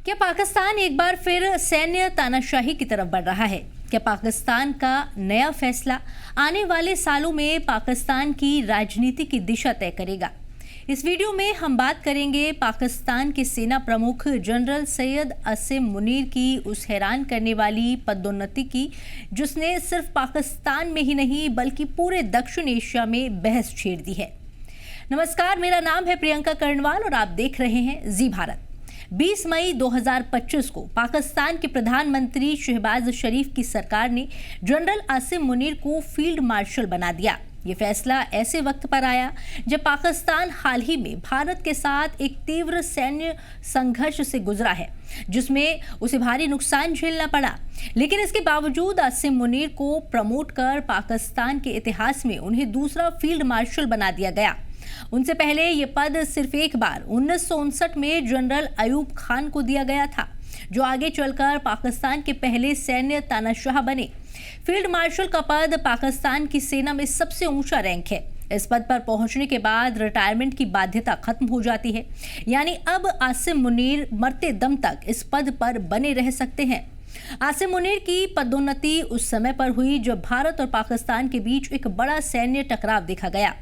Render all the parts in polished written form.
क्या पाकिस्तान एक बार फिर सैन्य तानाशाही की तरफ बढ़ रहा है? क्या पाकिस्तान का नया फैसला आने वाले सालों में पाकिस्तान की राजनीति की दिशा तय करेगा? इस वीडियो में हम बात करेंगे पाकिस्तान के सेना प्रमुख जनरल सैयद आसिम मुनीर की उस हैरान करने वाली पदोन्नति की, जिसने सिर्फ पाकिस्तान में ही नहीं बल्कि पूरे दक्षिण एशिया में बहस छेड़ दी है। नमस्कार, मेरा नाम है प्रियंका कर्णवाल और आप देख रहे हैं जी भारत। 20 मई 2025 को पाकिस्तान के प्रधानमंत्री शहबाज शरीफ की सरकार ने जनरल आसिम मुनीर को फील्ड मार्शल बना दिया। ये फैसला ऐसे वक्त पर आया जब पाकिस्तान हाल ही में भारत के साथ एक तीव्र सैन्य संघर्ष से गुजरा है, जिसमें उसे भारी नुकसान झेलना पड़ा। लेकिन इसके बावजूद आसिम मुनीर को प्रमोट कर पाकिस्तान के इतिहास में उन्हें दूसरा फील्ड मार्शल बना दिया गया। उनसे पहले ये पद सिर्फ एक बार 1959 में जनरल अयूब खान को दिया गया था, जो आगे चलकर पाकिस्तान के पहले सैन्य तानाशाह बने। फील्ड मार्शल का पद पाकिस्तान की सेना में सबसे ऊंचा रैंक है। इस पद पर पहुंचने के बाद रिटायरमेंट की बाध्यता खत्म हो जाती है, यानी अब आसिम मुनीर मरते दम तक इस पद पर बने रह सकते हैं। आसिम मुनीर की पदोन्नति उस समय पर हुई जब भारत और पाकिस्तान के बीच एक बड़ा सैन्य टकराव देखा गया।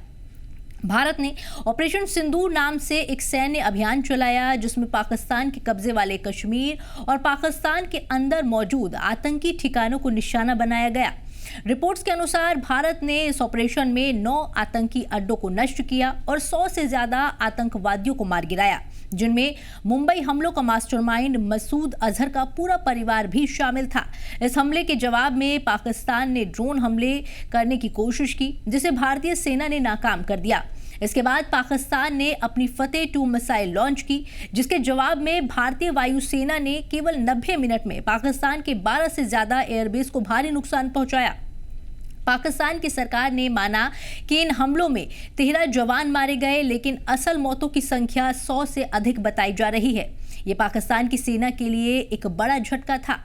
भारत ने ऑपरेशन सिंदूर नाम से एक सैन्य अभियान चलाया, जिसमें पाकिस्तान के कब्जे वाले कश्मीर और पाकिस्तान के अंदर मौजूद आतंकी ठिकानों को निशाना बनाया गया। रिपोर्ट्स के अनुसार भारत ने इस ऑपरेशन में 9 आतंकी अड्डों को नष्ट किया और 100 से ज्यादा आतंकवादियों को मार गिराया, जिनमें मुंबई हमलों का मास्टरमाइंड मसूद अजहर का पूरा परिवार भी शामिल था। इस हमले के जवाब में पाकिस्तान ने ड्रोन हमले करने की कोशिश की, जिसे भारतीय सेना ने नाकाम कर दिया। इसके बाद पाकिस्तान ने अपनी फतेह 2 मिसाइल लॉन्च की, जिसके जवाब में भारतीय वायुसेना ने केवल 90 मिनट में पाकिस्तान के 12 से ज्यादा एयरबेस को भारी नुकसान पहुंचाया। पाकिस्तान की सरकार ने माना कि इन हमलों में 13 जवान मारे गए, लेकिन असल मौतों की संख्या 100 से अधिक बताई जा रही है। ये पाकिस्तान की सेना के लिए एक बड़ा झटका था।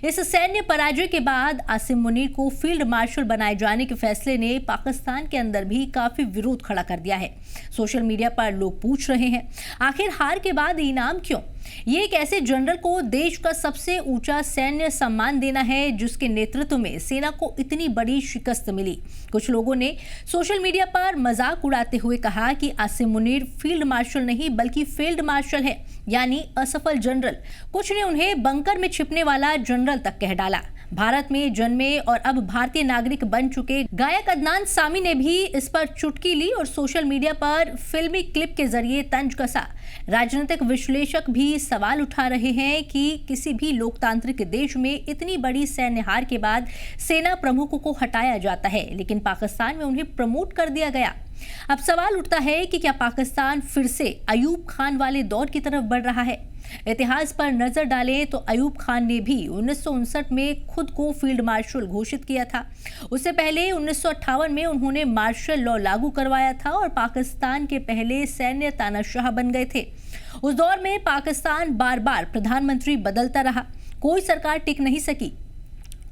इस सैन्य पराजय के बाद आसिम मुनीर को फील्ड मार्शल बनाए जाने के फैसले ने पाकिस्तान के अंदर भी काफी विरोध खड़ा कर दिया है। सोशल मीडिया पर लोग पूछ रहे हैं, आखिर हार के बाद इनाम क्यों? ये एक ऐसे जनरल को देश का सबसे ऊंचा सैन्य सम्मान देना है, जिसके नेतृत्व में सेना को इतनी बड़ी शिकस्त मिली। कुछ लोगों ने सोशल मीडिया पर मजाक उड़ाते हुए कहा कि आसिम मुनीर फील्ड मार्शल नहीं बल्कि फील्ड मार्शल है, यानी असफल जनरल। कुछ ने उन्हें बंकर में छिपने वाला जनरल तक कह डाला। भारत में जन्मे और अब भारतीय नागरिक बन चुके गायक अदनान सामी ने भी इस पर चुटकी ली और सोशल मीडिया पर फिल्मी क्लिप के जरिए तंज कसा। राजनीतिक विश्लेषक भी सवाल उठा रहे हैं कि किसी भी लोकतांत्रिक देश में इतनी बड़ी सैन्य हार के बाद सेना प्रमुखों को हटाया जाता है, लेकिन पाकिस्तान में उन्हें प्रमोट कर दिया गया। अब सवाल उठता है कि क्या पाकिस्तान फिर से अयूब खान वाले दौर की तरफ बढ़ रहा है? इतिहास पर नजर डालें तो अयूब खान ने भी 1959 में खुद को फील्ड मार्शल घोषित किया था। उससे पहले 1958 में उन्होंने मार्शल लॉ लागू करवाया था और पाकिस्तान के पहले सैन्य तानाशाह बन गए थे। उस दौर में पाकिस्तान बार बार प्रधानमंत्री बदलता रहा, कोई सरकार टिक नहीं सकी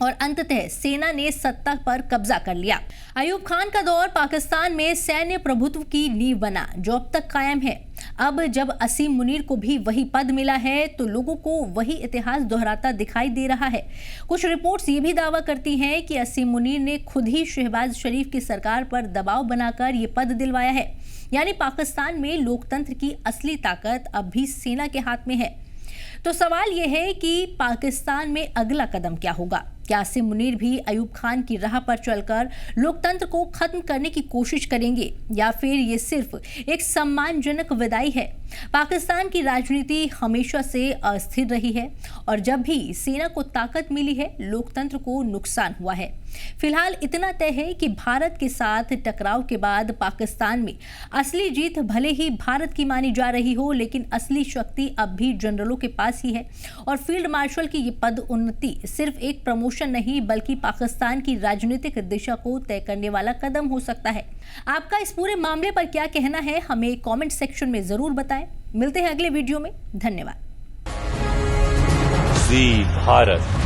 और अंततः सेना ने सत्ता पर कब्जा कर लिया। अयूब खान का दौर पाकिस्तान में सैन्य प्रभुत्व की नींव बना, जो अब तक कायम है। अब जब आसिम मुनीर को भी वही पद मिला है, तो लोगों को वही इतिहास दोहराता दिखाई दे रहा है। कुछ रिपोर्ट्स ये भी दावा करती हैं कि आसिम मुनीर ने खुद ही शहबाज शरीफ की सरकार पर दबाव बनाकर ये पद दिलवाया है, यानी पाकिस्तान में लोकतंत्र की असली ताकत अब भी सेना के हाथ में है। तो सवाल यह है कि पाकिस्तान में अगला कदम क्या होगा? क्या आसिम मुनीर भी अयूब खान की राह पर चलकर लोकतंत्र को खत्म करने की कोशिश करेंगे, या फिर ये सिर्फ एक सम्मानजनक विदाई है? पाकिस्तान की राजनीति हमेशा से अस्थिर रही है और जब भी सेना को ताकत मिली है, लोकतंत्र को नुकसान हुआ है। फिलहाल इतना तय है कि भारत के साथ टकराव के बाद पाकिस्तान में असली जीत भले ही भारत की मानी जा रही हो, लेकिन असली शक्ति अब भी जनरलों के पास ही है और फील्ड मार्शल की ये पद उन्नति सिर्फ एक प्रमोशन नहीं बल्कि पाकिस्तान की राजनीतिक दिशा को तय करने वाला कदम हो सकता है। आपका इस पूरे मामले पर क्या कहना है, हमें कमेंट सेक्शन में जरूर बताएं। मिलते हैं अगले वीडियो में। धन्यवाद। जी भारत।